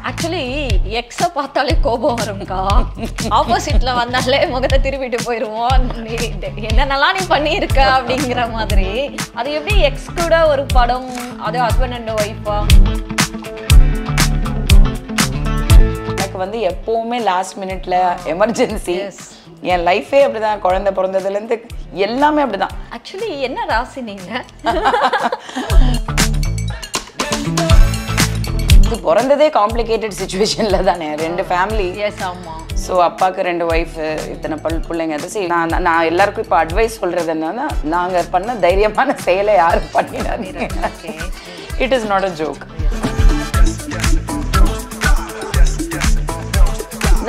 Actually எக்ஸ பார்த்தாலே கோபம் வரும்க்கா. ஆப்போசிட்ல வந்தாலே முகத்தை திருப்பிட்டு போயிடுவோம். என்னென்னலாம் நீ பண்ணியிருக்க அப்படிங்கிற மாதிரி. அது எப்படி எக்ஸ் கூட ஒரு படம், அது ஹஸ்பண்ட் அண்ட் ஒய்ஃபா? எனக்கு வந்து எப்பவுமே லாஸ்ட் மினிட்ல எமர்ஜென்சி. என் லைஃபே அப்படிதான். குழந்தை பிறந்ததுலேருந்து எல்லாமே அப்படிதான். ஆக்சுவலி என்ன ராசி நீங்க? பிறந்ததே காம்ப்ளிகேட்டட் சிச்சுவேஷன்ல தானே. 2 ஃபேமிலி. ஸோ அப்பாவுக்கு 2 ஒய்ஃப், இத்தனை பிள்ளைங்க. சரி, நான் எல்லாருக்கும் இப்போ அட்வைஸ் சொல்றது என்னன்னா, நாங்கள் பண்ண தைரியமான செயலை யாரும் பண்ணிடாதீங்க. It is not a joke.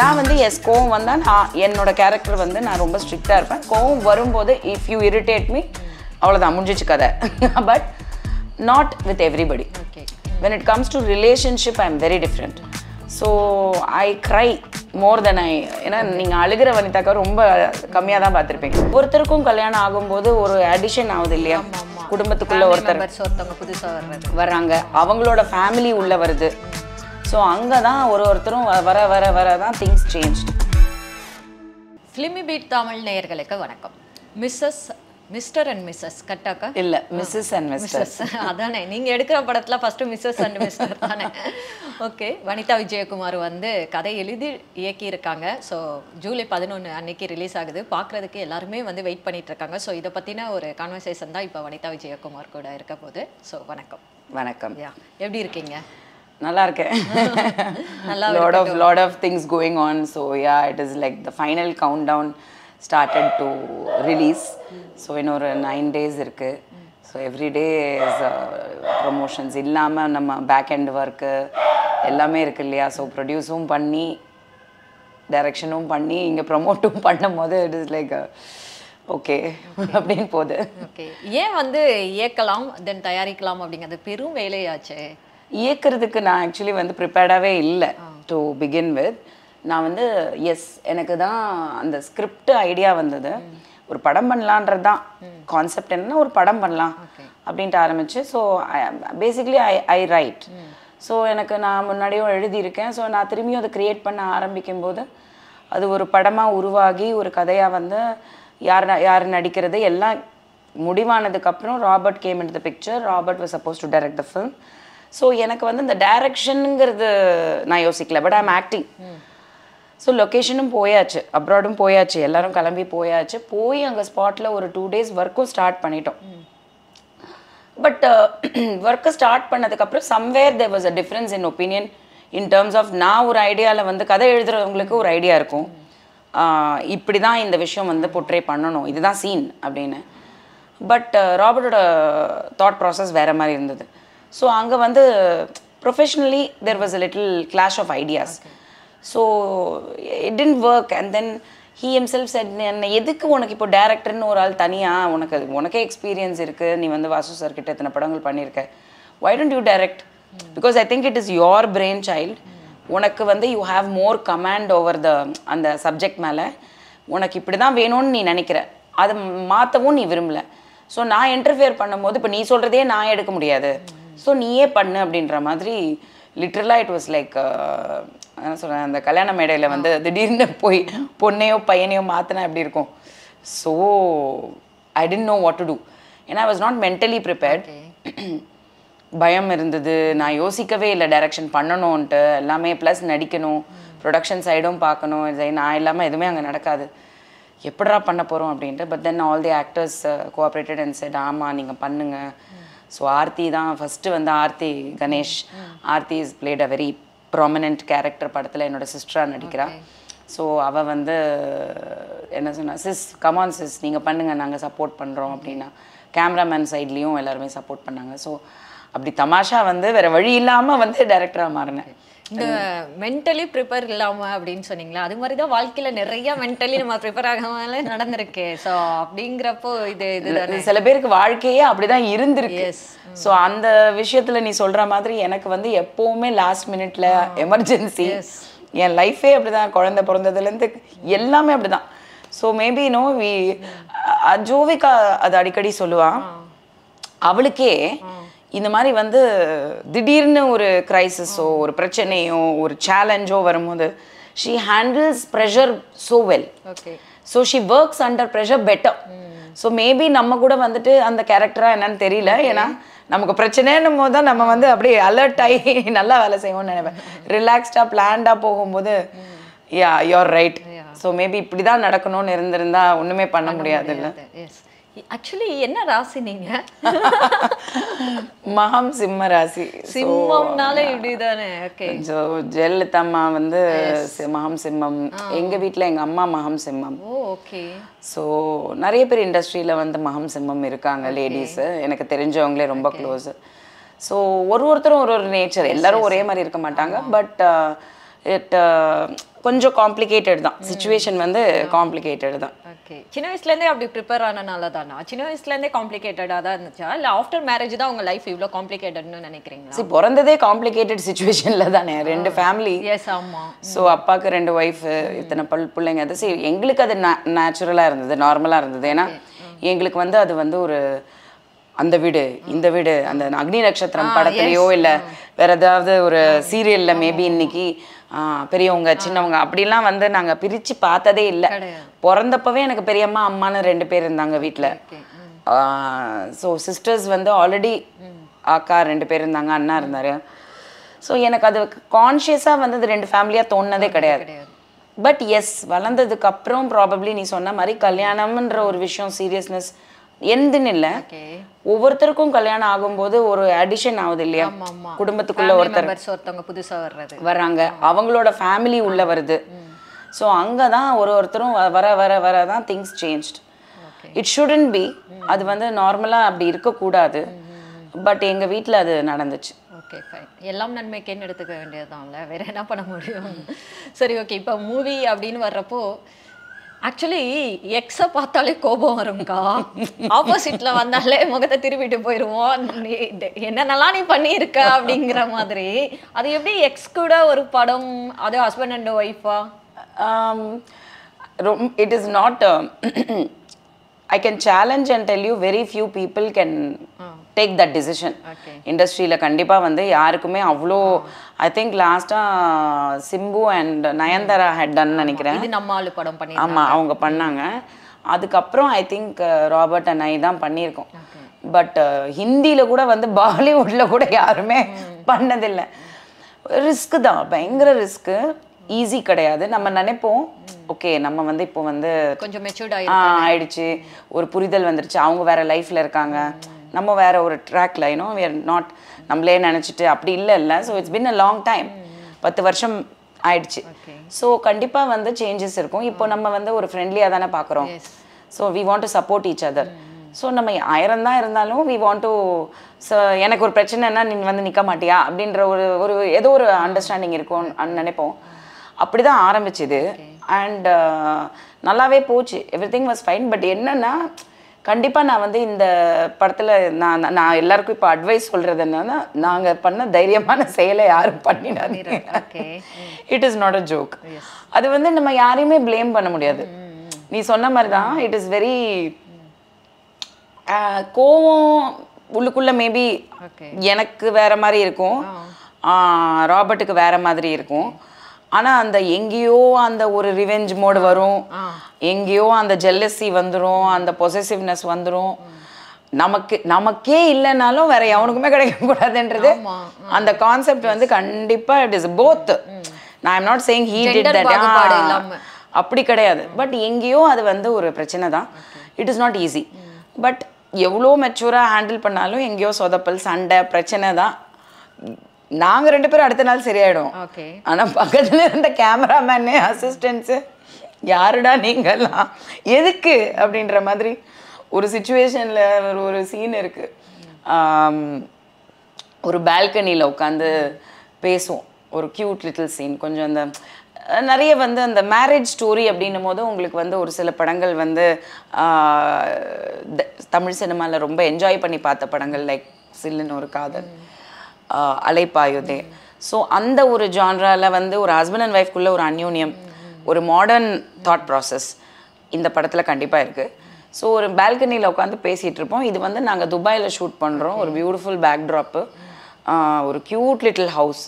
நான் வந்து கோவம் வந்தால் என்னோட கேரக்டர் வந்து நான் ரொம்ப ஸ்ட்ரிக்டாக இருப்பேன். கோவம் வரும்போது இஃப் யூ இரிட்டேட் மீ, அவ்வளோதான், முடிஞ்சிச்சு கதை. But not with everybody. When it comes to relationship, I am very different. So I cry more than ஏன்னா நீங்கள் அழுகிற வனிதாக்கா ரொம்ப கம்மியாக தான் பார்த்துருப்பீங்க. ஒருத்தருக்கும் கல்யாணம் ஆகும்போது ஒரு அடிஷன் ஆகுது இல்லையா, குடும்பத்துக்குள்ள ஒருத்தர் வர்றாங்க, அவங்களோட ஃபேமிலி உள்ள வருது. ஸோ அங்கே தான் ஒருத்தரும் வர வர வர தான் things change. Filmy beat Tamil நேயர்களுக்கு வணக்கம். மிஸ்டர் அண்ட் மிஸ்ஸஸ் கட்டாக்கா? இல்லை, மிஸ்ஸஸ் அண்ட் மிஸ்டர்ஸ். அதானே, நீங்கள் எடுக்கிற படத்தில் ஃபஸ்ட்டு மிஸ்ஸஸ் அண்ட் மிஸ்டர் தானே. ஓகே, வனிதா விஜயகுமார் வந்து கதை எழுதி இயக்கியிருக்காங்க. ஸோ ஜூலை 11 அன்னைக்கு ரிலீஸ் ஆகுது. பார்க்குறதுக்கு எல்லாருமே வந்து வெயிட் பண்ணிட்டு இருக்காங்க. ஸோ இதை பற்றின ஒரு கான்வர்சேஷன் தான் இப்போ வனிதா விஜயகுமார் கூட இருக்க போது. ஸோ வணக்கம். வணக்கம். எப்படி இருக்கீங்க? நல்லா இருக்கேன். lot of things going on. So yeah, it is like the final countdown started to release. So இன்னொரு 9 days இருக்கு. So every day is promotions இல்லாம நம்ம பேக் எண்ட் ஒர்க்கு எல்லாமே இருக்கு இல்லையா. ஸோ ப்ரொடியூஸும் பண்ணி டைரக்ஷனும் பண்ணி இங்கே ப்ரொமோட்டும் பண்ணும் போது இட் இஸ் லைக் ஓகே அப்படின்னு போகுது. ஓகே, ஏன் வந்து இயக்கலாம் தென் தயாரிக்கலாம் அப்படிங்கிறது பெரும் வேலையாச்சு. இயக்கிறதுக்கு நான் ஆக்சுவலி வந்து ப்ரிப்பேர்டாகவே இல்லை டு பிகின் வித். நான் வந்து எனக்கு தான் அந்த ஸ்கிரிப்ட் ஐடியா வந்தது. ஒரு படம் பண்ணலான்றது தான் கான்செப்ட். என்னன்னா ஒரு படம் பண்ணலாம் அப்படின்ட்டு ஆரம்பிச்சு. So basically I right. So எனக்கு நான் முன்னாடியும் எழுதியிருக்கேன். ஸோ நான் திரும்பியும் அதை க்ரியேட் பண்ண ஆரம்பிக்கும் போது அது ஒரு படமாக உருவாகி ஒரு கதையாக வந்து யார் நடிக்கிறது எல்லாம் முடிவானதுக்கப்புறம் Robert came in the picture. Robert was supposed to direct the film. So எனக்கு வந்து இந்த டைரக்ஷனுங்கிறது நான் யோசிக்கல. But I'm acting. ஸோ லொக்கேஷனும் போயாச்சு, அப்ராடும் போயாச்சு, எல்லாரும் கிளம்பி போயாச்சு. போய் அங்கே ஸ்பாட்டில் ஒரு 2 days ஒர்க்கும் ஸ்டார்ட் பண்ணிட்டோம். பட் ஒர்க்கை ஸ்டார்ட் பண்ணதுக்கப்புறம் somewhere there was a difference in opinion in terms of நான் ஒரு ஐடியாவில் வந்து கதை எழுதுறவங்களுக்கு ஒரு ஐடியா இருக்கும், இப்படி தான் இந்த விஷயம் வந்து போர்ட்ரே பண்ணணும், இதுதான் சீன் அப்படின்னு. பட் ராபர்ட்டோட தாட் ப்ராசஸ் வேறு மாதிரி இருந்தது. ஸோ அங்கே வந்து professionally there was a little clash of ideas. So it didn't work. And then he himself said, என்ன எதுக்கு உனக்கு இப்போ டேரக்டர்னு ஒரு ஆள் தனியாக, உனக்கே எக்ஸ்பீரியன்ஸ் இருக்குது, நீ வந்து வாசு சார் கிட்ட இத்தனை படங்கள் பண்ணியிருக்க, why don't you direct? Because I think it is your brain child. உனக்கு வந்து you have more command over அந்த சப்ஜெக்ட் மேலே. உனக்கு இப்படி தான் வேணும்னு நீ நினைக்கிற, அதை மாற்றவும் நீ விரும்பலை. ஸோ நான் இன்டர்ஃபியர் பண்ணும்போது இப்போ நீ சொல்கிறதே நான் எடுக்க முடியாது, ஸோ நீயே பண்ணு அப்படின்ற மாதிரி. லிட்ரலாக இட் வாஸ் லைக் என்ன சொல்கிறேன், அந்த கல்யாண மேடையில் வந்து திடீர்னு போய் பொண்ணையோ பையனையோ மாற்றினா எப்படி இருக்கும். So I didn't know what to do. ஏன்னா I was not mentally prepared. பயம் இருந்தது, நான் யோசிக்கவே இல்லை டைரக்ஷன் பண்ணணும்ன்ட்டு. எல்லாமே ப்ளஸ் நடிக்கணும், ப்ரொடக்ஷன் சைடும் பார்க்கணும். நான் இல்லாமல் எதுவுமே அங்கே நடக்காது, எப்படா பண்ண போகிறோம் அப்படின்ட்டு. But then all the actors cooperated and said, ஆமாம் நீங்கள் பண்ணுங்கள். ஸோ ஆர்த்தி தான் ஃபஸ்ட்டு வந்து, Aarthi Ganesh. Aarthi is played a very prominent character படத்தில், என்னோட சிஸ்டராக நடிக்கிறா. ஸோ அவள் வந்து என்ன சொன்னா, சிஸ் கமான் சிஸ் நீங்கள் பண்ணுங்கள், நாங்கள் சப்போர்ட் பண்ணுறோம் அப்படின்னா. கேமராமேன் சைட்லேயும் எல்லாருமே சப்போர்ட் பண்ணாங்க. ஸோ அப்படி தமாஷா வந்து வேறு வழி இல்லாமல் வந்து டைரக்டராக மாறினேன். இந்த மென்டலி ப்ரிப்பேர் இல்லாமல் அப்படின்னு சொன்னீங்களா, அது மாதிரி தான் வாழ்க்கையில் நிறைய மென்டலி நம்ம ப்ரிப்பேர் ஆகாமலே நடந்திருக்கு. ஸோ அப்படிங்கிறப்போ இது சில பேருக்கு வாழ்க்கையே அப்படிதான் இருந்திருக்கு. ஸோ அந்த விஷயத்தில் நீ சொல்கிற மாதிரி எனக்கு வந்து எப்போவுமே லாஸ்ட் மினிட்ல எமர்ஜென்சி. என் லைஃபே அப்படிதான். குழந்தை பிறந்ததுலேருந்து எல்லாமே அப்படிதான். ஸோ மேபி நோ ஜோவிகா அது அடிக்கடி சொல்லுவான், அவளுக்கே இந்த மாதிரி வந்து திடீர்னு ஒரு கிரைசிஸோ ஒரு பிரச்சனையோ ஒரு சேலஞ்சோ வரும்போது she handles pressure so well. So she works under pressure better. So maybe நம்ம கூட வந்துட்டு அந்த கேரக்டராக என்னன்னு தெரியல. ஏன்னா நமக்கு பிரச்சனைன்னும் போது தான் நம்ம வந்து அப்படியே அலர்ட் ஆகி நல்லா வேலை செய்வோம்னு நினைப்பேன். ரிலாக்ஸ்டாக பிளான்டாக போகும்போது யா யூஆர் ரைட். ஸோ மேபி இப்படி தான் நடக்கணும்னு இருந்திருந்தா ஒன்றுமே பண்ண முடியாது. இல்லை ஆக்சுவலி என்ன ராசி நீங்க? மகம் சிம்ம ராசி. சிம்மம்னால இப்படிதானே. ஓகே. ஸோ ஜெயலலிதாம்மா வந்து மகம் சிம்மம், எங்க வீட்டில் எங்க அம்மா மகம் சிம்மம். ஓகே. ஸோ நிறைய பேர் இண்டஸ்ட்ரியில் வந்து மகம் சிம்மம் இருக்காங்க லேடிஸு, எனக்கு தெரிஞ்சவங்களே ரொம்ப க்ளோஸு. ஸோ ஒருத்தரும் ஒரு நேச்சர், எல்லாரும் ஒரே மாதிரி இருக்க மாட்டாங்க. பட் இட் கொஞ்சம் காம்ப்ளிகேட்டட் தான், சிச்சுவேஷன் வந்து காம்ப்ளிகேட்டட் தான். ஓகே. சின்ன வயசுலேருந்தே அப்படி ப்ரிப்பேர் ஆனனால தானா? சின்ன வயசுலேருந்தே காம்ப்ளிகேட்டடாக தான் இருந்துச்சா, இல்லை ஆஃப்டர் மேரேஜ் தான் உங்கள் லைஃப் இவ்வளோ காம்ப்ளிகேட்டட்னு நினைக்கிறீங்களா? சரி, பிறந்ததே காம்ப்ளிகேட்டட் சுச்சுவேஷனில் தானே, 2 ஃபேமிலி. எஸ், ஆமாம். ஸோ அப்பாவுக்கு 2 ஒய்ஃபு, இத்தனை பிள்ளைங்க. அது சரி, எங்களுக்கு அது நேச்சுரலாக இருந்தது, நார்மலாக இருந்தது. ஏன்னா எங்களுக்கு வந்து அது வந்து ஒரு அந்த வீடு இந்த வீடு, அந்த அக்னி நட்சத்திரம் படத்துலையோ இல்லை வேற ஏதாவது ஒரு சீரியலில் மேபி இன்னைக்கு பெரியவங்க சின்னவங்க அப்படிலாம் வந்து நாங்கள் பிரித்து பார்த்ததே இல்லை. பிறந்தப்பவே எனக்கு பெரியம்மா அம்மான்னு 2 பேர் இருந்தாங்க வீட்டில். ஸோ சிஸ்டர்ஸ் வந்து ஆல்ரெடி அக்கா 2 பேர் இருந்தாங்க, அண்ணா இருந்தார். ஸோ எனக்கு அது கான்ஷியஸாக வந்து அது 2 ஃபேமிலியாக தோணுனதே கிடையாது. பட் எஸ், வளர்ந்ததுக்கப்புறம் ப்ராபப்ளி நீ சொன்ன மாதிரி கல்யாணம்ன்ற ஒரு விஷயம் சீரியஸ்னஸ் எந்துன்னு இல்லை, ஒவ்வொருத்தருக்கும் கல்யாணம் ஆகும்போது ஒரு அடிஷன் ஆகுது இல்லையா, குடும்பத்துக்குள்ள ஒருத்தவங்க புதுசா வர்றாங்க, அவங்களோட ஃபேமிலி உள்ள வருது. ஸோ அங்கே தான் ஒருத்தரும் வர வர வர தான் things changed. It shouldn't be, அது வந்து நார்மலாக அப்படி இருக்கக்கூடாது. பட் எங்கள் வீட்டில் அது நடந்துச்சு. Okay, fine. எல்லாம் நன்மைக்கேன்னு எடுத்துக்க வேண்டியதுதான்ல, வேற என்ன பண்ண முடியும்? சரி, ஓகே. இப்போ மூவி அப்படின்னு வர்றப்போ ஆக்சுவலி எக்ஸை பார்த்தாலே கோபம் வரும்க்கா, ஆப்போசிட்ல வந்தாலே முகத்தை திருப்பிட்டு போயிடுவோம், என்னென்னலாம் நீ பண்ணியிருக்க அப்படிங்கிற மாதிரி. அது எப்படி எக்ஸ் கூட ஒரு படம், அது ஹஸ்பண்ட் அண்ட் ஒய்ஃபா? It is not, I can challenge and tell you very few people can take that decision. இண்டஸ்ட்ரியில் கண்டிப்பாக வந்து யாருக்குமே அவ்வளோ, ஐ திங்க் லாஸ்ட்டாக Simbu and Nayanthara had done நினைக்கிறேன். இது நம்ம ஆளு படம் பண்ணி, ஆமாம் அவங்க பண்ணாங்க. அதுக்கப்புறம் I think Robert and I தான் பண்ணியிருக்கோம். பட் ஹிந்தியில் கூட வந்து பாலிவுட்டில் கூட யாருமே பண்ணதில்லை. ரிஸ்க்கு தான், பயங்கர ரிஸ்க்கு, ஈஸி கிடையாது. நம்ம நினைப்போம் ஓகே நம்ம வந்து இப்போ வந்து கொஞ்சம் மெச்சூர்ட் ஆயிடுச்சு, ஒரு புரிதல் வந்துருச்சு, அவங்க வேற லைஃப்ல இருக்காங்க, நம்ம வேற ஒரு ட்ராக்ல, யூனோ we are not, நம்மளே நினைச்சிட்டு அப்படி இல்லை. So it's been a long time, 10 வருஷம் ஆயிடுச்சு. ஸோ கண்டிப்பாக வந்து சேஞ்சஸ் இருக்கும். இப்போ நம்ம வந்து ஒரு ஃப்ரெண்ட்லியாக தானே பார்க்குறோம். So we want to support each other. So நம்ம 1000 தான் இருந்தாலும் வி வாண்ட் டு, எனக்கு ஒரு பிரச்சனைனா நீ வந்து நிற்க மாட்டியா அப்படின்ற ஒரு ஏதோ ஒரு அண்டர்ஸ்டாண்டிங் இருக்கும் நினைப்போம். அப்படி தான் ஆரம்பிச்சுது. அண்ட் நல்லாவே போச்சு, every thing was fine. But என்னன்னா கண்டிப்பாக நான் வந்து இந்த படத்தில் நான் எல்லாருக்கும் இப்போ அட்வைஸ் சொல்கிறது என்னன்னா, நாங்கள் பண்ண தைரியமான செயலை யாரும் பண்ணிடாதீங்க. It is not a joke. அது வந்து நம்ம யாரையுமே ப்ளேம் பண்ண முடியாது. நீ சொன்ன மாதிரி தான், இட் இஸ் வெரி கோவம் உள்ளுக்குள்ளே மேபி எனக்கு வேற மாதிரி இருக்கும், ராபர்ட்டுக்கு வேற மாதிரி இருக்கும். ஆனால் அந்த எங்கேயோ அந்த ஒரு ரிவெஞ்ச் மோடு வரும், எங்கேயோ அந்த ஜெல்லசி வந்துடும், அந்த பொசசிவ்னஸ் வந்துடும். நமக்கே இல்லைனாலும் வேற எவனுக்குமே கிடைக்கக்கூடாதுன்றது அந்த கான்செப்ட் வந்து கண்டிப்பாக இட் இஸ் போத். நான் I'm not saying he did that, அப்படி கிடையாது. பட் எங்கேயோ அது வந்து ஒரு பிரச்சனை தான். It is not easy. But எவ்வளோ மெச்சூராக ஹேண்டில் பண்ணாலும் எங்கேயோ சொதப்பல், சண்டை, பிரச்சனை தான். நாங்கள் 2 பேரும் அடுத்த நாள் சரியாயிடும். ஆனால் பக்கத்தில் இருந்த கேமராமேனு, அசிஸ்டன்ஸு, யாருடா நீங்கள்லாம் எதுக்கு அப்படின்ற மாதிரி ஒரு சுச்சுவேஷனில் ஒரு சீன் இருக்குது. ஒரு பால்கனியில் உட்காந்து பேசுவோம், ஒரு க்யூட் லிட்டில் சீன். கொஞ்சம் அந்த நிறைய வந்து அந்த மேரேஜ் ஸ்டோரி அப்படின்னும் போது உங்களுக்கு வந்து ஒரு சில படங்கள் வந்து தமிழ் சினிமாவில் ரொம்ப என்ஜாய் பண்ணி பார்த்த படங்கள், லைக் சில்லுன்னு ஒரு காதல், அலைப்பாயுதே. ஸோ அந்த ஒரு ஜான்ராவில் வந்து ஒரு ஹஸ்பண்ட் அண்ட் ஒய்ஃப்குள்ளே ஒரு அந்யூன்யம், ஒரு மாடர்ன் தாட் ப்ராசஸ் இந்த படத்தில் கண்டிப்பாக இருக்குது. ஸோ ஒரு பால்கனியில் உட்காந்து பேசிகிட்டு இருப்போம். இது வந்து நாங்கள் துபாயில் ஷூட் பண்ணுறோம். ஒரு பியூட்டிஃபுல் பேக்ட்ராப்பு, ஒரு க்யூட் லிட்டில் ஹவுஸ்.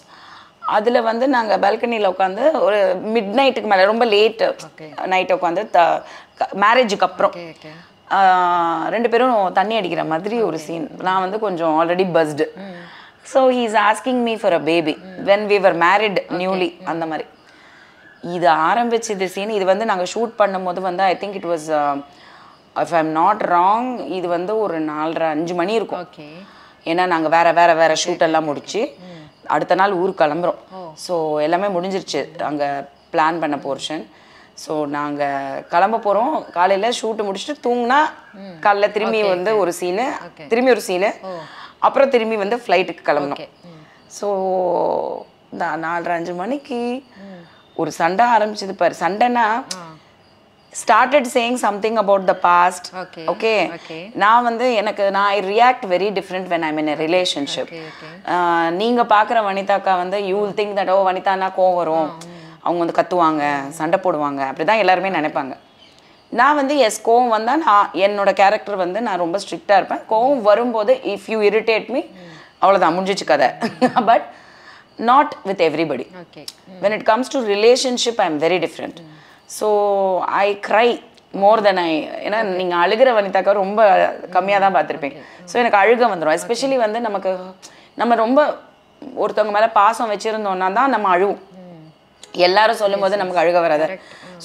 அதில் வந்து நாங்கள் பால்கனியில் உட்காந்து ஒரு மிட் நைட்டுக்கு மேலே, ரொம்ப லேட்டு நைட் உட்காந்து மேரேஜுக்கு அப்புறம் 2 பேரும் தண்ணி அடிக்கிற மாதிரி ஒரு சீன். நான் வந்து கொஞ்சம் ஆல்ரெடி பஸ்டு. So he is asking me for a baby when we were married newly. அந்த மாதிரி இது ஆரம்பிச்சது சீன். இது வந்து நாங்கள் ஷூட் பண்ணும்போது வந்து ஐ think it was, if I am not wrong, இது வந்து ஒரு 4:30-5 மணி இருக்கும். ஏன்னா நாங்கள் வேற ஷூட்டெல்லாம் முடிச்சு அடுத்த நாள் ஊருக்கு கிளம்புறோம். ஸோ எல்லாமே முடிஞ்சிருச்சு அங்கே பிளான் பண்ண போர்ஷன். ஸோ நாங்கள் கிளம்ப போகிறோம். காலையில் ஷூட்டு முடிச்சுட்டு தூங்கினா காலைல திரும்பி வந்து ஒரு சீனு, திரும்பி ஒரு சீனு, அப்புறம் திரும்பி வந்து ஃப்ளைட்டுக்கு கிளம்பணும். ஸோ இந்த 4:30-5 மணிக்கு ஒரு சண்டை ஆரம்பிச்சது பாரு. சண்டைனா started saying something about the past. Okay. நான் வந்து I react very different when I'm in a relationship. நீங்க பார்க்குற வனிதாக்கா வந்து you will think that வனிதானா கோவம் வரும், அவங்க வந்து கத்துவாங்க, சண்டை போடுவாங்க, அப்படிதான் எல்லாருமே நினைப்பாங்க. நான் வந்து எஸ் கோவம் வந்தால் நான் என்னோட கேரக்டர் வந்து நான் ரொம்ப ஸ்ட்ரிக்டாக இருப்பேன். கோவம் வரும்போது இஃப் யூ இரிட்டேட் மீ அவ்வளோதான், முடிஞ்சிச்சு கதை. But not with everybody. when it comes to relationship I am very different. so I cry more than ஏன்னா நீங்கள் அழுகிற வனிதாக்கா ரொம்ப கம்மியாக தான் பார்த்துருப்பீங்க. ஸோ எனக்கு அழுக வந்துடும். எஸ்பெஷலி வந்து நம்ம ரொம்ப ஒருத்தவங்க மேலே பாசம் வச்சுருந்தோன்னா தான் நம்ம அழுவோம். எல்லாரும் சொல்லும் போது நமக்கு அழுக வராது,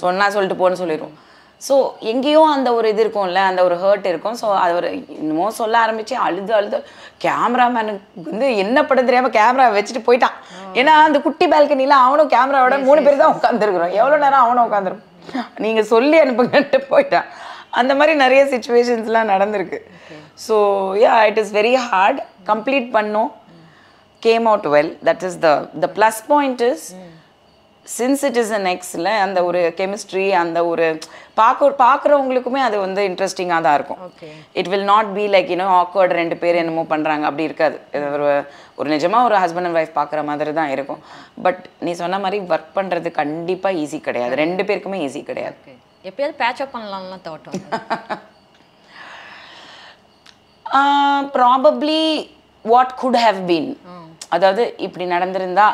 சொல்லிட்டு போன்னு சொல்லிடுவோம். ஸோ எங்கேயோ அந்த ஒரு இது இருக்கும்ல, அந்த ஒரு ஹர்ட் இருக்கும். ஸோ அது ஒரு இன்னமும் சொல்ல ஆரம்பிச்சு அழுது கேமராமேனுக்கு வந்து என்ன படம் தெரியாமல் கேமரா வச்சுட்டு போயிட்டான். ஏன்னா அந்த குட்டி பால்கனியில் அவனும் கேமராவோட 3 பேர் தான் உட்காந்துருக்குறோம். எவ்வளோ நேரம் அவனும் உட்காந்துருக்கும், நீங்கள் சொல்லி அனுப்புங்கன்ட்டு போயிட்டான். அந்த மாதிரி நிறைய சிச்சுவேஷன்ஸ்லாம் நடந்திருக்கு. So it is very hard. Complete பண்ணோம், came out well. That is the plus point is since it is an exile அந்த ஒரு கெமிஸ்ட்ரி, அந்த ஒரு பார்க்குறவங்களுக்குமே அது வந்து இன்ட்ரெஸ்டிங்காக தான் இருக்கும். It will not be like awkward 2 பேர் என்னமோ பண்ணுறாங்க அப்படி இருக்காது. ஒரு நிஜமாக ஒரு ஹஸ்பண்ட் அண்ட் ஒய்ஃப் பார்க்குற மாதிரி தான் இருக்கும். பட் நீ சொன்ன மாதிரி ஒர்க் பண்ணுறது கண்டிப்பாக ஈஸி கிடையாது, 2 பேருக்குமே ஈஸி கிடையாது. எப்பயாவது பேட்சப் பண்ணலாம்லாம் தோட்டம்? Probably what good have been, அதாவது இப்படி நடந்திருந்தா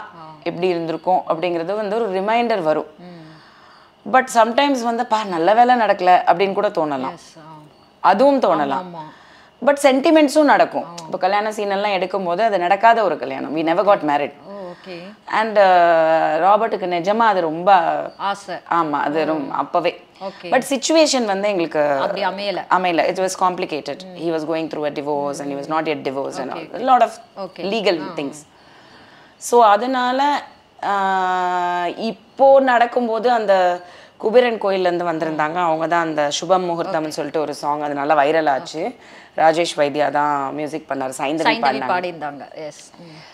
எப்படி இருந்திருக்கும் அப்படிங்கிறது வந்து ஒரு ரிமைண்டர் வரும். பட் சம்டைம்ஸ் வந்து நல்ல வேலை நடக்கல அப்படின்னு கூட தோணலாம், அதுவும் தோணலாம். பட் சென்டிமெண்ட்ஸும் நடக்கும். இப்போ கல்யாண சீன் எல்லாம் எடுக்கும் போது அது நடக்காத ஒரு கல்யாணம், we never got married. And ராபர்ட்டுக்கு நிஜமா அது ரொம்ப ஆசை. ஆமா, அது ரொம்ப அப்பவே. பட் சிச்சுவேஷன் வந்து எங்களுக்கு அமையல. It was complicated. He was going through a divorce and he was not yet divorced and a lot of legal things. So அதனால இப்போ நடக்கும்போது அந்த குபேரன் கோயிலேருந்து வந்திருந்தாங்க. அவங்க தான் அந்த சுபம் முகூர்த்தம்னு சொல்லிட்டு ஒரு சாங், அது நல்லா வைரல் ஆச்சு. ராஜேஷ் வைத்தியா தான் மியூசிக் பண்ணார், சைந்தவி பாடினாங்க.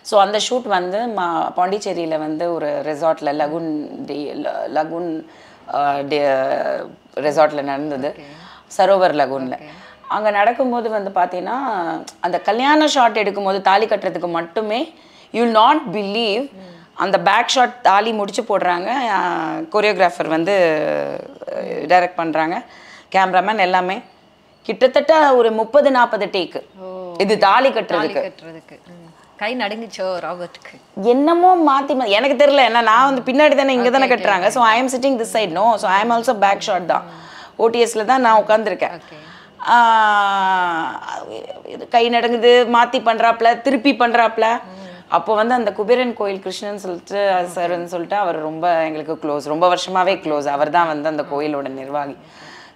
ஸோ அந்த ஷூட் வந்து பாண்டிச்சேரியில் வந்து ஒரு ரெசார்ட்டில் லகுன் ரெசார்ட்டில் நடந்தது, சரோவர் லகுனில். அங்கே நடக்கும்போது வந்து பார்த்தீங்கன்னா அந்த கல்யாண ஷாட் எடுக்கும்போது தாலி கட்டுறதுக்கு மட்டுமே you will not believe அந்த பேக் ஷாட் தாலி முடிச்சு போடுறாங்க, கொரியோகிராஃபர் வந்து டைரக்ட் பண்ணுறாங்க, கேமராமேன் எல்லாமே. கிட்டத்தட்ட ஒரு 30-40 டேக்கு இது தாலி கட்டுறதுக்கு. கை நடுங்குச்சோ ராபர்ட்க்கு? என்னமோ மாற்றி எனக்கு தெரியல, ஏன்னா நான் வந்து பின்னாடி தானே இங்கே தானே கட்டுறாங்க. So I am sitting this side. No, so I am also back shot தான், ஓடிஎஸ்ல தான் நான் உட்காந்துருக்கேன். கை நடுங்குது, மாற்றி பண்ணுறாப்புல, திருப்பி பண்ணுறாப்புல. அப்போ வந்து அந்த குபேரன் கோயில் கிருஷ்ணன் சொல்லிட்டு சார்ன்னு சொல்லிட்டு அவர் ரொம்ப எங்களுக்கு க்ளோஸ், ரொம்ப வருஷமாகவே க்ளோஸ். அவர் தான் வந்து அந்த கோயிலோட நிர்வாகி.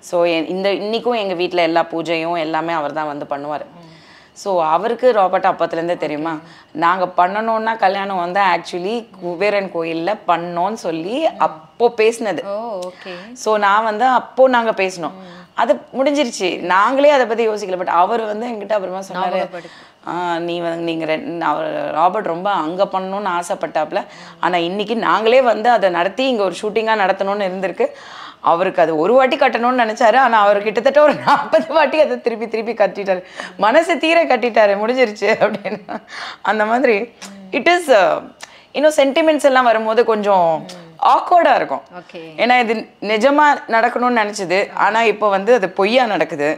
ஸோ இன்றைக்கும் எங்கள் வீட்டில் எல்லா பூஜையும் எல்லாமே அவர் தான் வந்து பண்ணுவார். ஸோ அவருக்கு ராபர்ட் அப்பத்துலேருந்தே தெரியுமா, நாங்கள் பண்ணணுன்னா கல்யாணம் வந்து ஆக்சுவலி குபேரன் கோயிலில் பண்ணோன்னு சொல்லி அப்போது பேசினது. ஸோ நான் வந்து அப்போது நாங்கள் பேசினோம், அது முடிஞ்சிருச்சு, நாங்களே அதை பற்றி யோசிக்கல. பட் அவர் வந்து எங்கிட்ட அப்புறமா சொன்னார், நீங்கள் ராபர்ட் ரொம்ப அங்கே பண்ணணும்னு ஆசைப்பட்டாப்புல, ஆனால் இன்றைக்கி நாங்களே வந்து அதை நடத்தி இங்கே ஒரு ஷூட்டிங்காக நடத்தணும்னு இருந்திருக்கு. அவருக்கு அது ஒரு வாட்டி கட்டணும்னு நினச்சாரு, ஆனால் அவர் கிட்டத்தட்ட ஒரு 40 வாட்டி அதை திருப்பி கட்டிட்டாரு, மனசு தீர கட்டிட்டாரு, முடிஞ்சிருச்சு அப்படின்னு. அந்த மாதிரி இட் இஸ் இன்னும் சென்டிமெண்ட்ஸ் எல்லாம் வரும்போது கொஞ்சம் ஆக்வர்டாக இருக்கும். ஓகே. ஏன்னா இது நிஜமாக நடக்கணும்னு நினச்சிது, ஆனால் இப்போ வந்து அது பொய்யா நடக்குது.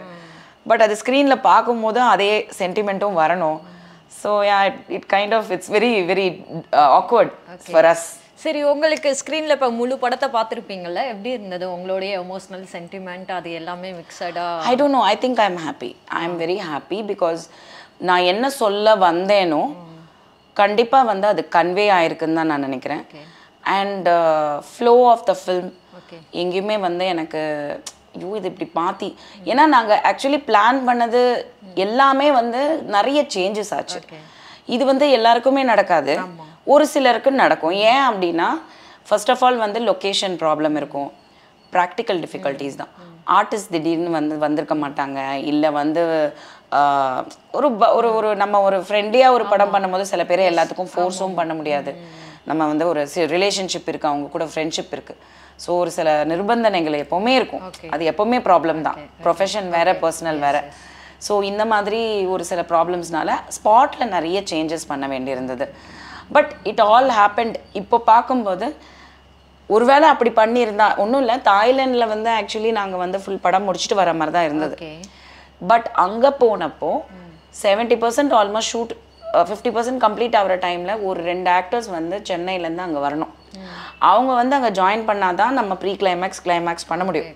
பட் அது ஸ்க்ரீனில் பார்க்கும்போது அதே சென்டிமெண்ட்டும் வரணும். So it kind of it's very very awkward for us. சரி, உங்களுக்கு ஸ்க்ரீனில் இப்போ முழு படத்தை பார்த்துருப்பீங்கள்ல, எப்படி இருந்தது உங்களுடைய எமோஷ்னல் சென்டிமெண்ட் அது எல்லாமே மிக்சடாக? I don't know, I think I am happy. I am very happy because நான் என்ன சொல்ல வந்தேனோ கண்டிப்பாக வந்து அது கன்வே ஆயிருக்குன்னு தான் நான் நினைக்கிறேன். And flow of the film எங்கேயுமே வந்து எனக்கு ஐயோ இது இப்படி மாற்றி, ஏன்னா நாங்கள் ஆக்சுவலி பிளான் பண்ணது எல்லாமே வந்து நிறைய சேஞ்சஸ் ஆச்சு. இது வந்து எல்லாருக்குமே நடக்காது, ஒரு சிலருக்கு நடக்கும். ஏன் அப்படின்னா ஃபர்ஸ்ட் ஆஃப் ஆல் வந்து லொக்கேஷன் ப்ராப்ளம் இருக்கும், ப்ராக்டிக்கல் டிஃபிகல்ட்டிஸ் தான். ஆர்டிஸ்ட் திடீர்னு வந்திருக்க மாட்டாங்க, இல்லை வந்து ஒரு ஒரு நம்ம ஒரு ஃப்ரெண்ட்லியாக ஒரு படம் பண்ணும்போது சில பேர் எல்லாத்துக்கும் ஃபோர்ஸும் பண்ண முடியாது. நம்ம வந்து ஒரு ரிலேஷன்ஷிப் இருக்குது, அவங்க கூட ஃப்ரெண்ட்ஷிப் இருக்குது. ஸோ ஒரு சில நிர்பந்தனைகள் எப்போவுமே இருக்கும், அது எப்போவுமே ப்ராப்ளம் தான். ப்ரொஃபஷன் வேறு, பர்சனல் வேறு. ஸோ இந்த மாதிரி ஒரு சில ப்ராப்ளம்ஸ்னால ஸ்பாட்டில் நிறைய சேஞ்சஸ் பண்ண வேண்டியிருந்தது. But it all happened. இப்போ பார்க்கும்போது ஒருவேளை அப்படி பண்ணியிருந்தா ஒன்றும் இல்லை, தாய்லாண்டில் வந்து ஆக்சுவலி நாங்கள் வந்து ஃபுல் படம் முடிச்சுட்டு வர மாதிரி தான் இருந்தது. பட் அங்கே போனப்போ 70% ஆல்மோஸ்ட் ஷூட் 50% கம்ப்ளீட் ஆகிற டைமில் ஒரு 2 ஆக்டர்ஸ் வந்து சென்னையிலேருந்து அங்கே வரணும். அவங்க வந்து அங்கே ஜாயின் பண்ணாதான் நம்ம ப்ரீ கிளைமேக்ஸ் பண்ண முடியும்.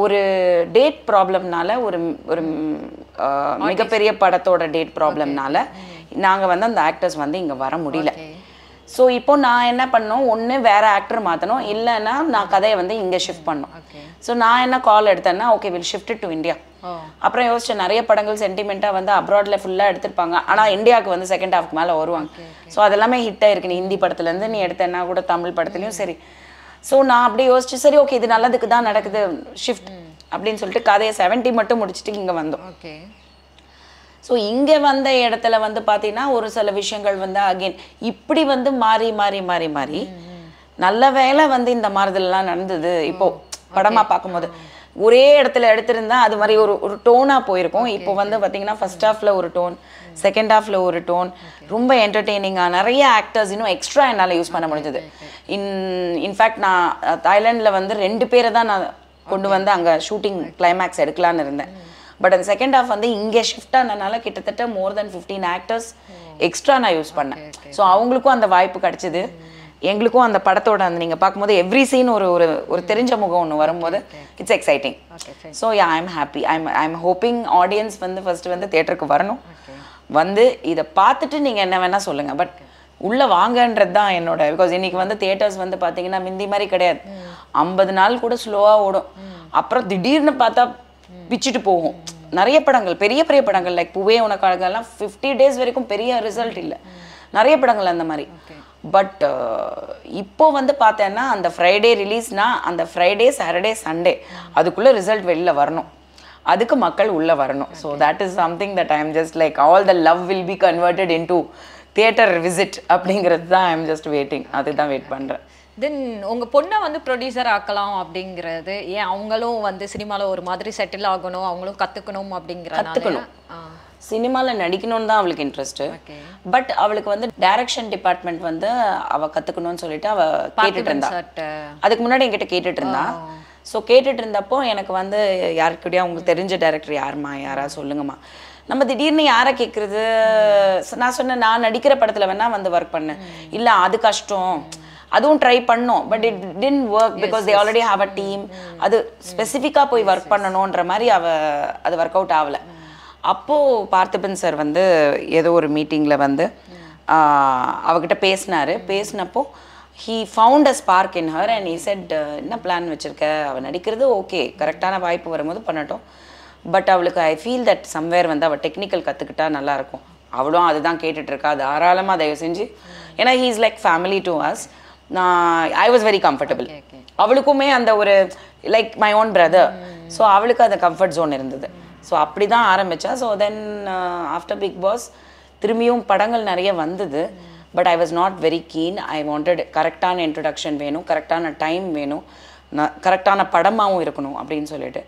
ஒரு டேட் ப்ராப்ளம்னால, ஒரு ஒரு மிகப்பெரிய படத்தோட டேட் ப்ராப்ளம்னால நாங்கள் வந்து அந்த ஆக்டர்ஸ் வந்து இங்கே வர முடியல. ஸோ இப்போ நான் என்ன பண்ணோம், ஒன்று வேறு ஆக்டர் மாற்றணும், இல்லைன்னா நான் கதையை வந்து இங்கே ஷிஃப்ட் பண்ணோம். ஸோ நான் என்ன கால் எடுத்தேன்னா, okay will shift to India. அப்புறம் யோசிச்சேன், நிறைய படங்கள் சென்டிமெண்ட்டாக வந்து அப்ராடில் ஃபுல்லாக எடுத்திருப்பாங்க, ஆனால் இந்தியாவுக்கு வந்து செகண்ட் ஹாஃப்க்கு மேலே வருவாங்க. ஸோ அதெல்லாமே ஹிட் ஆயிருக்கு. நீ ஹிந்தி படத்துலேருந்து நீ எடுத்தேன்னா கூட தமிழ் படத்துலையும் சரி. ஸோ நான் அப்படியே யோசிச்சு, சரி ஓகே இது நல்லதுக்கு தான் நடக்குது, ஷிஃப்ட் அப்படின்னு சொல்லிட்டு கதையை 70 மட்டும் முடிச்சுட்டு இங்கே வந்தோம். ஸோ இங்கே வந்த இடத்துல வந்து பார்த்தீங்கன்னா ஒரு சில விஷயங்கள் வந்து அகெயின் இப்படி வந்து மாறி மாறி மாறி மாறி நல்ல வேலை வந்து இந்த மாறுதல்லாம் நடந்தது. இப்போது படமாக பார்க்கும்போது ஒரே இடத்துல எடுத்திருந்தா அது மாதிரி ஒரு டோனாக போயிருக்கும். இப்போ வந்து பார்த்தீங்கன்னா ஃபர்ஸ்ட் ஹாஃபில் ஒரு டோன், செகண்ட் ஹாஃபில் ஒரு டோன், ரொம்ப என்டர்டெய்னிங்காக நிறைய ஆக்டர்ஸ் இன்னும் எக்ஸ்ட்ரா என்னால் யூஸ் பண்ண முடிஞ்சது. இன்ஃபேக்ட் நான் தாய்லாண்டில் வந்து 2 பேரை தான் நான் கொண்டு வந்து அங்கே ஷூட்டிங் கிளைமேக்ஸ் எடுக்கலான்னு இருந்தேன். பட் அந்த செகண்ட் ஹாஃப் வந்து இங்கே ஷிஃப்ட் ஆனதுனால கிட்டத்தட்ட மோர் தென் 15 ஆக்டர்ஸ் எக்ஸ்ட்ரா நான் யூஸ் பண்ணேன். ஸோ அவங்களுக்கும் அந்த வாய்ப்பு கிடச்சிது, எங்களுக்கும் அந்த படத்தோட அந்த நீங்கள் பார்க்கும்போது எவ்ரி சீன் ஒரு ஒரு தெரிஞ்ச முகம் ஒன்று வரும்போது it's exciting. So I am happy. I am hoping audience வந்து ஃபர்ஸ்ட் வந்து தியேட்டருக்கு வரணும், வந்து இதை பார்த்துட்டு நீங்கள் என்ன வேணால் சொல்லுங்கள், பட் உள்ளே வாங்கன்றது தான் என்னோட. பிகாஸ் இன்றைக்கி வந்து தியேட்டர்ஸ் வந்து பார்த்தீங்கன்னா முந்தி மாதிரி கிடையாது, 50 நாள் கூட ஸ்லோவாக ஓடும், அப்புறம் திடீர்னு பார்த்தா பிச்சுட்டு போகும். நிறைய படங்கள், பெரிய பெரிய படங்கள் லைக் பூவே உனக்காகலாம் 50 days வரைக்கும் பெரிய ரிசல்ட் இல்லை, நிறைய படங்கள் அந்த மாதிரி. பட் இப்போ வந்து பார்த்தேன்னா அந்த ஃப்ரைடே ரிலீஸ்னா அந்த ஃப்ரைடே சாட்டர்டே சண்டே அதுக்குள்ளே ரிசல்ட் வெளில வரணும், அதுக்கு மக்கள் உள்ளே வரணும். So that is something that I am just like all the love will be converted in to theatre visit அப்படிங்கிறது தான் ஐ எம் ஜஸ்ட் வெயிட்டிங். அதுதான் வெயிட் பண்ணுறேன். தென் உங்கள் பொண்ணை வந்து ப்ரொடியூசர் ஆக்கலாம் அப்படிங்கிறது ஏன்? அவங்களும் வந்து சினிமாவில் ஒரு மாதிரி செட்டில் ஆகணும், அவங்களும் கற்றுக்கணும் அப்படிங்கிறதுக்கணும். சினிமாவில் நடிக்கணும்னு தான் அவளுக்கு இன்ட்ரெஸ்ட்டு. பட் அவளுக்கு வந்து டைரக்ஷன் டிபார்ட்மெண்ட் வந்து அவள் கற்றுக்கணும்னு சொல்லிட்டு அவள் கேட்டுட்டு இருந்தா. அதுக்கு முன்னாடி என்கிட்ட கேட்டுட்டு இருந்தா. ஸோ கேட்டுட்டு இருந்தப்போ எனக்கு வந்து யாருக்கிட்டையும் அவங்களுக்கு தெரிஞ்ச டைரக்டர் யாருமா, யாராவது சொல்லுங்கம்மா. நம்ம திடீர்னு யாரை கேட்குறது? நான் சொன்னேன், நான் நடிக்கிற படத்தில் வேணால் வந்து ஒர்க் பண்ணேன். இல்லை அது கஷ்டம், அதுவும் ட்ரை பண்ணோம், but it didn't work because they already have a team. அது ஸ்பெசிஃபிக்காக போய் ஒர்க் பண்ணணுன்ற மாதிரி அது ஒர்க் அவுட் ஆகலை. அப்போது பார்த்திபன் சார் வந்து ஏதோ ஒரு மீட்டிங்கில் வந்து அவகிட்ட பேசினப்போ he found a spark in her and he said, என்ன பிளான் வச்சுருக்க, அவள் நடிக்கிறது ஓகே, கரெக்டான வாய்ப்பு வரும்போது பண்ணட்டும், பட் அவளுக்கு ஐ ஃபீல் தட் சம்வேர் வந்து அவள் டெக்னிக்கல் கற்றுக்கிட்டா நல்லாயிருக்கும். அவளும் அதுதான் கேட்டுட்ருக்கா, தாராளமாக தயவு செஞ்சு. ஏன்னா he is like family to us. I was very comfortable. அவளுக்குமே அந்த ஒரு like my own brother. So அவளுக்கு அந்த கம்ஃபர்ட் ஜோன் இருந்தது. ஸோ அப்படி தான் ஆரம்பித்தா. So then after Bigg Boss திரும்பியும் படங்கள் நிறைய வந்தது. But I was not very keen. I wanted கரெக்டான இன்ட்ரடக்ஷன் வேணும், கரெக்டான டைம் வேணும், கரெக்டான படமாகவும் இருக்கணும் அப்படின்னு சொல்லிட்டு.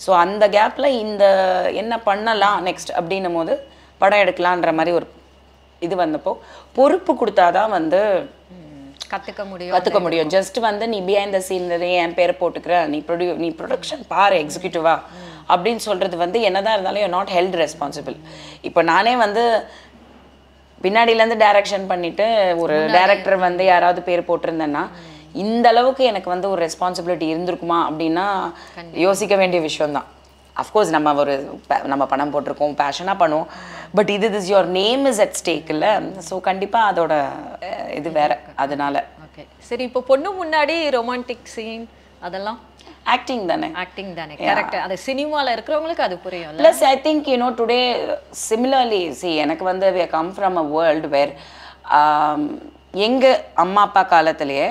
ஸோ அந்த கேப்பில் இந்த என்ன பண்ணலாம் நெக்ஸ்ட் அப்படின்னும் போது படம் எடுக்கலான்ற மாதிரி ஒரு இது வந்தப்போ பொறுப்பு கொடுத்தாதான் வந்து கத்துக்க முடியும். ஜஸ்ட் வந்து நீ பிஹைண்ட் த சீன் என் பேரை போட்டுக்கிற, நீ ப்ரொடக்ஷன் பாரு எக்ஸிக்யூட்டிவா அப்படின்னு சொல்றது வந்து என்னதான் இருந்தாலும் யூ நாட் ஹெல்ட் ரெஸ்பான்சிபிள். இப்போ நானே வந்து பின்னாடியிலேருந்து டைரக்ஷன் பண்ணிட்டு ஒரு டைரக்டர் வந்து யாராவது பேர் போட்டிருந்தேன்னா இந்த அளவுக்கு எனக்கு வந்து ஒரு ரெஸ்பான்சிபிலிட்டி இருந்திருக்குமா அப்படின்னா யோசிக்க வேண்டிய விஷயம்தான். அஃப்கோர்ஸ் நம்ம பணம் போட்டிருக்கோம், பேஷனாக பண்ணுவோம், but is your name is at stack இல்லை. ஸோ கண்டிப்பாக அதோட இது வேற. அதனால ஓகே சரி. இப்போ பொண்ணு முன்னாடி ரொமான்டிக் சீன் அதெல்லாம் ஆக்டிங் தானே கரெக்ட். அது சினிமாவில் இருக்கிறவங்களுக்கு அது புரியும். Plus I think today similarly எனக்கு வந்து we come from a world where எங்கள் அம்மா அப்பா காலத்திலேயே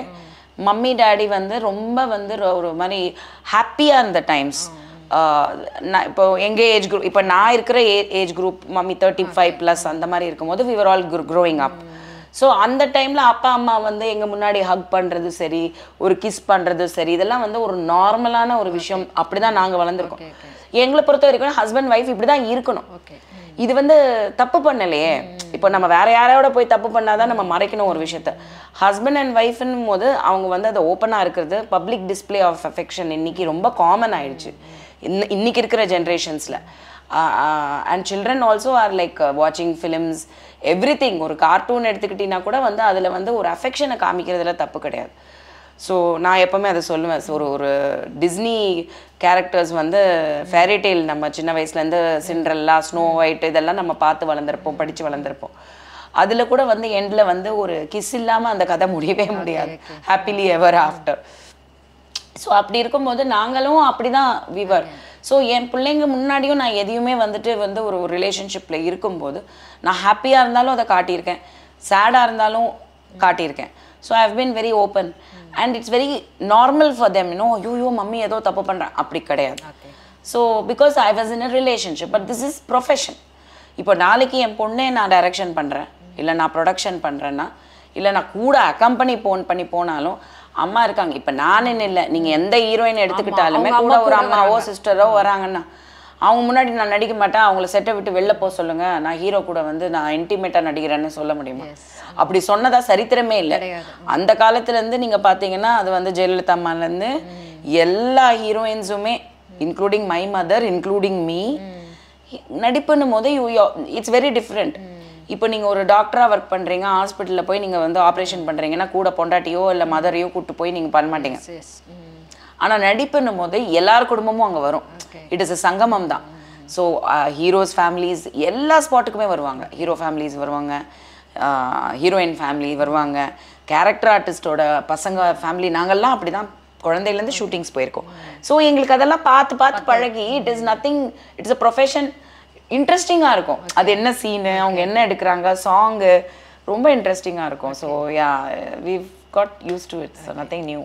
மம்மி டாடி வந்து ரொம்ப வந்து ஒரு மாதிரி ஹாப்பியாக இருந்த டைம்ஸ். நான் இப்போ எங்கள் ஏஜ் குரூப், இப்போ நான் இருக்கிற ஏஜ் குரூப் மம்மி 35+ அந்த மாதிரி இருக்கும்போது we were all growing up. So அந்த டைமில் அப்பா அம்மா வந்து எங்கள் முன்னாடி ஹக் பண்ணுறது சரி, ஒரு கிஸ் பண்ணுறது சரி, இதெல்லாம் வந்து ஒரு நார்மலான ஒரு விஷயம். அப்படி தான் நாங்கள் வளர்ந்துருக்கோம். எங்களை பொறுத்த வரைக்கும் ஹஸ்பண்ட் ஒய்ஃப் இப்படி தான் இருக்கணும். இது வந்து தப்பு பண்ணலையே. இப்போ நம்ம வேற யாரோட போய் தப்பு பண்ணாதான் நம்ம மறைக்கணும் ஒரு விஷயத்த. ஹஸ்பண்ட் அண்ட் ஒய்ஃப்னும் போது அவங்க வந்து அதை ஓப்பனாக இருக்கிறது, பப்ளிக் டிஸ்பிளே ஆஃப் அஃபெக்ஷன் இன்னைக்கு ரொம்ப காமன் ஆயிடுச்சு இன்னைக்கு இருக்கிற ஜென்ரேஷன்ஸில். And children also are like வாட்சிங் ஃபிலிம்ஸ் எவ்ரிதிங். ஒரு கார்ட்டூன் எடுத்துக்கிட்டிங்கன்னா கூட வந்து அதில் வந்து ஒரு அஃபெக்ஷனை காமிக்கிறதுல தப்பு கிடையாது. ஸோ நான் எப்போவுமே அதை சொல்லுவேன். ஸோ ஒரு டிஸ்னி கேரக்டர்ஸ் வந்து ஃபேரிடெய்ல் நம்ம சின்ன வயசுலேருந்து சிண்ட்ரெல்லா, ஸ்னோ ஒயிட் இதெல்லாம் நம்ம பார்த்து வளர்ந்துருப்போம், படித்து வளர்ந்துருப்போம். அதில் கூட வந்து எண்டில் வந்து ஒரு கிஸ் இல்லாமல் அந்த கதை முடியவே முடியாது, ஹாப்பிலி எவர் ஆஃப்டர். ஸோ அப்படி இருக்கும்போது நாங்களும் அப்படி தான் விவர். ஸோ என் பிள்ளைங்க முன்னாடியும் நான் எதையுமே வந்துட்டு வந்து ஒரு ரிலேஷன்ஷிப்பில் இருக்கும்போது நான் ஹாப்பியாக இருந்தாலும் அதை காட்டியிருக்கேன், சேடாக இருந்தாலும் காட்டியிருக்கேன். So I have been very open and it's very normal for them. ஐயோ மம்மி ஏதோ தப்பு பண்ணுறேன் அப்படி கிடையாது. So because I was in a relationship, but this is profession. இப்போ நாளைக்கு என் பொண்ணே நான் டைரக்ஷன் பண்ணுறேன், இல்லை நான் ப்ரொடக்ஷன் பண்ணுறேன்னா, இல்லை நான் கூட அக்கம்பெனி பண்ணி போனாலும் அம்மா இருக்காங்க. இப்போ நான் இல்லை, நீங்கள் எந்த ஹீரோயின் எடுத்துக்கிட்டாலுமே கூட ஒரு அம்மாவோ சிஸ்டரோ வராங்கன்னா அவங்க முன்னாடி நான் நடிக்க மாட்டேன், அவங்கள செட்டை விட்டு வெளில போக சொல்லுங்கள், நான் ஹீரோ கூட வந்து நான் இன்டிமேட்டாக நடிக்கிறேன்னு சொல்ல முடியுமா? அப்படி சொன்னதா சரித்திரமே இல்லை. அந்த காலத்துலேருந்து நீங்கள் பார்த்தீங்கன்னா அது வந்து ஜெயலலிதா அம்மாலேருந்து எல்லா ஹீரோயின்ஸுமே including my mother including me நடிப்புன்னும் போது இட்ஸ் வெரி டிஃப்ரெண்ட். இப்போ நீங்கள் ஒரு டாக்டராக ஒர்க் பண்ணுறீங்க, ஹாஸ்பிட்டலில் போய் நீங்கள் வந்து ஆப்ரேஷன் பண்ணுறீங்கன்னா கூட பொண்டாட்டியோ இல்லை மதரையோ கூப்பிட்டு போய் நீங்கள் பண்ண மாட்டீங்க. ஆனால் நடிப்புன்னும் போது எல்லார் குடும்பமும் அங்கே வரும். இட் இஸ் அ சங்கமம் தான். ஸோ ஹீரோஸ் ஃபேமிலிஸ் எல்லா ஸ்பாட்டுக்குமே வருவாங்க. ஹீரோ ஃபேமிலிஸ் வருவாங்க, ஹீரோயின் ஃபேமிலி வருவாங்க, கேரக்டர் ஆர்டிஸ்டோட பசங்க ஃபேமிலி. நாங்கள்லாம் அப்படி தான் குழந்தையிலேருந்து ஷூட்டிங்ஸ் போயிருக்கோம். ஸோ எங்களுக்கு அதெல்லாம் பார்த்து பழகி it is nothing, it's a profession. இன்ட்ரெஸ்டிங்காக இருக்கும். அது என்ன சீனு, அவங்க என்ன எடுக்கிறாங்க, சாங்கு ரொம்ப இன்ட்ரெஸ்டிங்காக இருக்கும். So yeah, we've got used to it, so nothing new.